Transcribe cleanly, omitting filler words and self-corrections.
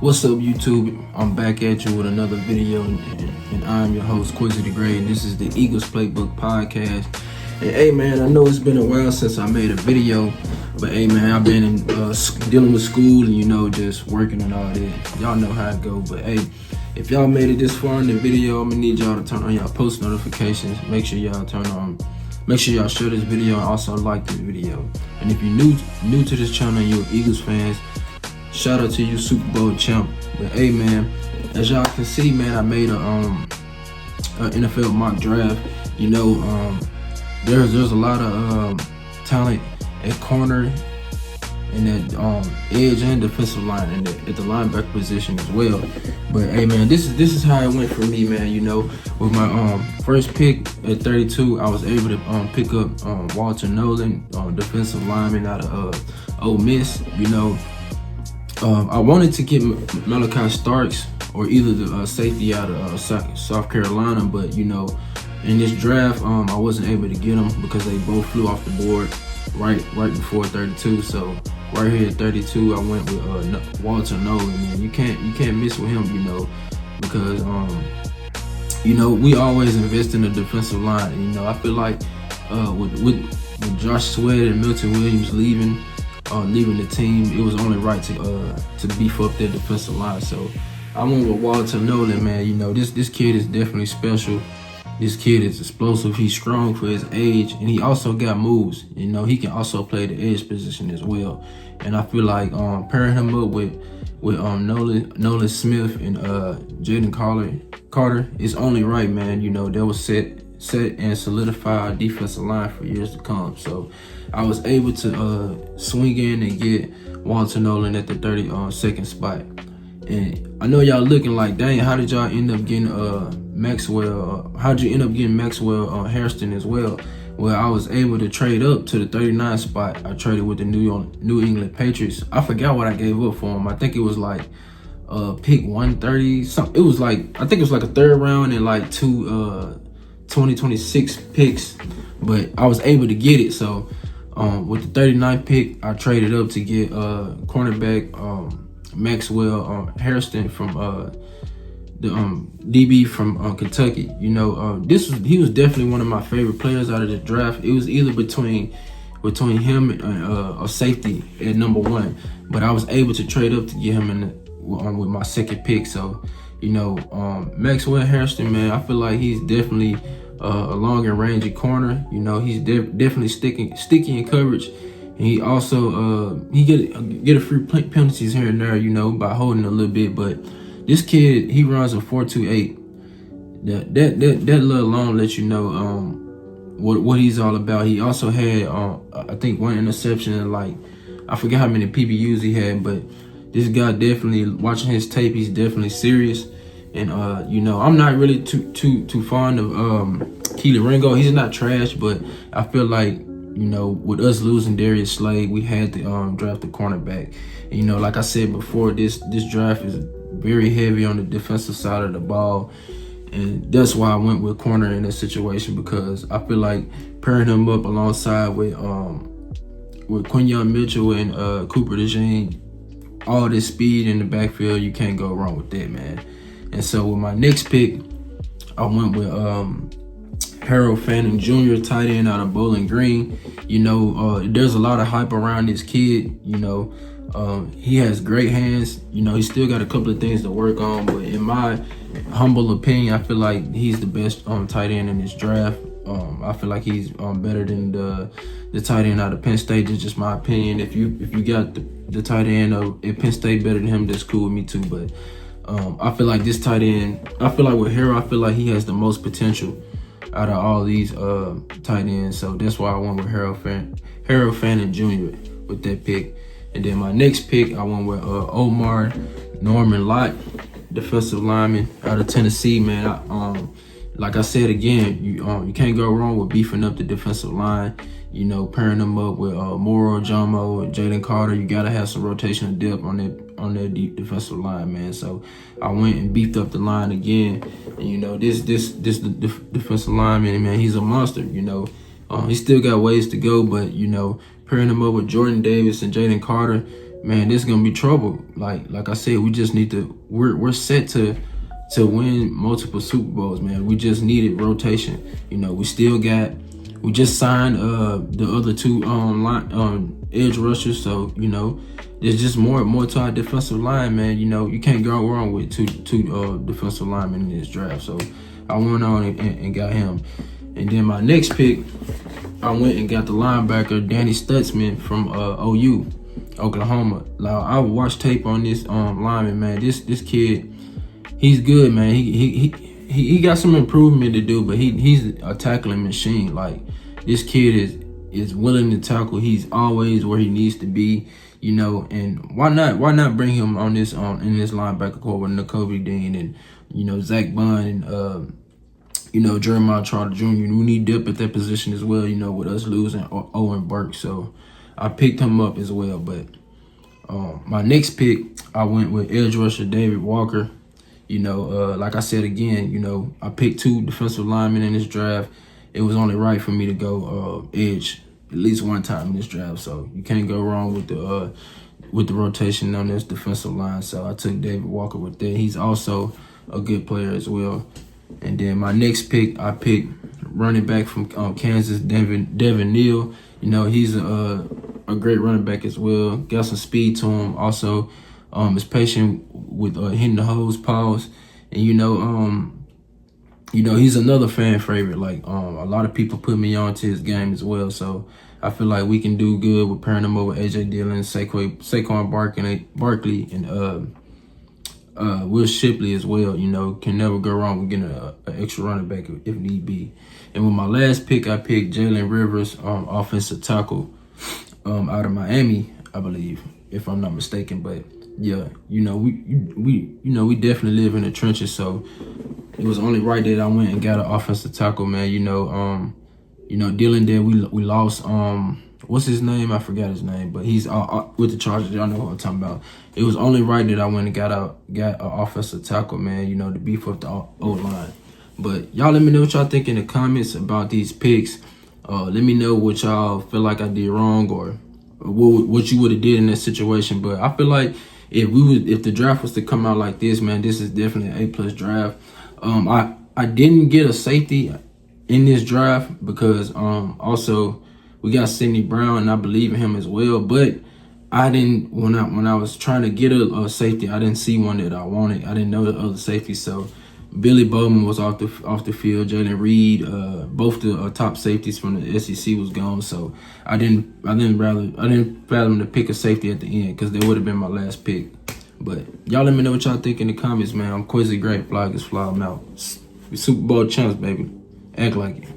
What's up, YouTube? I'm back at you with another video, and I'm your host, Quincy the Great, and this is the Eagles Playbook Podcast. And hey, man, I know it's been a while since I made a video, but hey, man, I've been dealing with school and just working and all that. Y'all know how it go. But hey, if y'all made it this far in the video, I'm gonna need y'all to turn on y'all post notifications. Make sure y'all share this video and also like this video. And if you're new to this channel and you're Eagles fans, shout out to you, Super Bowl champ. But hey, man, as y'all can see, man, I made a NFL mock draft. There's a lot of talent at corner and at edge and defensive line and at the linebacker position as well. But hey, man, this is how it went for me, man. With my first pick at 32, I was able to pick up Walter Nolen, defensive lineman out of Ole Miss. I wanted to get Malachi Starks or either the safety out of South Carolina, but in this draft, I wasn't able to get them because they both flew off the board right before 32. So right here at 32, I went with Walter Nolen. Man, you can't miss with him, because we always invest in the defensive line. And, I feel like with Josh Sweat and Milton Williams leaving the team, it was only right to beef up their defensive line. So I went with Walter Nolen, man. This kid is definitely special. This kid is explosive. He's strong for his age, and he also got moves. He can also play the edge position as well. And I feel like pairing him up with Nolan Smith and Jalen Carter is only right, man. That was set and solidify our defensive line for years to come. So I was able to swing in and get Walter Nolen at the 32nd spot. And I know y'all looking like, dang, how did y'all end up getting Maxwell? How'd you end up getting Maxwell Hairston as well? Well, I was able to trade up to the 39th spot. I traded with the New England Patriots. I forgot what I gave up for him. I think it was like pick 130. It was like, I think it was like a third round and like two 2026 picks, but I was able to get it. So with the 39th pick, I traded up to get cornerback Maxwell Hairston from the DB from Kentucky. He was definitely one of my favorite players out of the draft. It was either between him and a safety at number 1, but I was able to trade up to get him with my second pick. So Maxwell Hairston, man, I feel like he's definitely a longer range of corner. He's definitely sticky in coverage. And he also he get a few penalties here and there, by holding a little bit. But this kid, he runs a 4.28. That little alone lets you know what he's all about. He also had I think one interception and I forget how many PBUs he had, but this guy definitely, watching his tape, he's definitely serious. And I'm not really too fond of Kelee Ringo. He's not trash, but I feel like with us losing Darius Slade, we had to draft a cornerback. And, like I said before, this draft is very heavy on the defensive side of the ball, and that's why I went with corner in this situation, because I feel like pairing him up alongside with Quinyon Mitchell and Cooper DeJean, all this speed in the backfield, you can't go wrong with that, man. And so with my next pick, I went with Harold Fanning Jr., tight end out of Bowling Green. There's a lot of hype around this kid. He has great hands. He still got a couple of things to work on, but in my humble opinion, I feel like he's the best tight end in this draft. I feel like he's better than the tight end out of Penn State. It's just my opinion. If you got the tight end at Penn State better than him, that's cool with me too. But I feel like this tight end, I feel like with Harold, I feel like he has the most potential out of all these tight ends. So that's why I went with Harold Fanning Jr. with that pick. And then my next pick, I went with Omar Norman Lott, defensive lineman out of Tennessee, man. Like I said again, you can't go wrong with beefing up the defensive line. Pairing them up with Moro Jomo and Jalen Carter. You gotta have some rotational depth on that deep defensive line, man. So I went and beefed up the line again. And this defensive lineman, man, he's a monster. He still got ways to go, but pairing him up with Jordan Davis and Jalen Carter, man, this is gonna be trouble. Like I said, we just need to. We're set to win multiple Super Bowls, man. We just needed rotation. You know, we just signed the other two edge rushers, so you know, there's just more to our defensive line, man. You know, you can't go wrong with two defensive linemen in this draft. So I went on and got him. And then my next pick, I went and got the linebacker Danny Stutzman from OU, Oklahoma. Now I watched tape on this lineman, man. This kid, he's good, man. He got some improvement to do, but he's a tackling machine. Like, this kid is willing to tackle. He's always where he needs to be, you know. And why not bring him on this in this linebacker core with Nakobe Dean and, you know, Zach Bond and you know, Jeremiah Trotter Jr. We need depth at that position as well, you know, with us losing Owen Burke. So I picked him up as well. But my next pick, I went with edge rusher David Walker. You know, like I said again, you know, I picked two defensive linemen in this draft. It was only right for me to go edge at least one time in this draft. So you can't go wrong with the rotation on this defensive line. So I took David Walker with that. He's also a good player as well. And then my next pick, I picked running back from Kansas, Devin Neal. You know, he's a great running back as well. Got some speed to him. Also, is patient with hitting the hose, pause. And you know, he's another fan favorite. Like, a lot of people put me on to his game as well. So I feel like we can do good with pairing him up with AJ Dillon, Saquon Barkley, and Will Shipley as well. You know, can never go wrong with getting an extra running back if need be. And with my last pick, I picked Jalen Rivers, offensive tackle, out of Miami, I believe, if I'm not mistaken. But yeah, you know, we definitely live in the trenches, so it was only right that I went and got an offensive tackle, man. You know, Dylan there, we lost what's his name? I forgot his name, but he's with the Chargers. Y'all know what I'm talking about. It was only right that I went and got an offensive tackle, man, you know, to beef up the O-line. But y'all let me know what y'all think in the comments about these picks. Let me know what y'all feel like I did wrong or what you would have did in that situation. But I feel like if the draft was to come out like this, man, this is definitely an A+ draft. I didn't get a safety in this draft because also we got Sidney Brown, and I believe in him as well. But I didn't when I was trying to get a safety, I didn't see one that I wanted. I didn't know the other safety, so Billy Bowman was off the field. Jalen Reed, both the top safeties from the SEC was gone. So I didn't fathom to pick a safety at the end because they would have been my last pick. But y'all let me know what y'all think in the comments, man. I'm Quizzy Great, Fly is Fly. I'm out. We Super Bowl champs, baby. Act like it.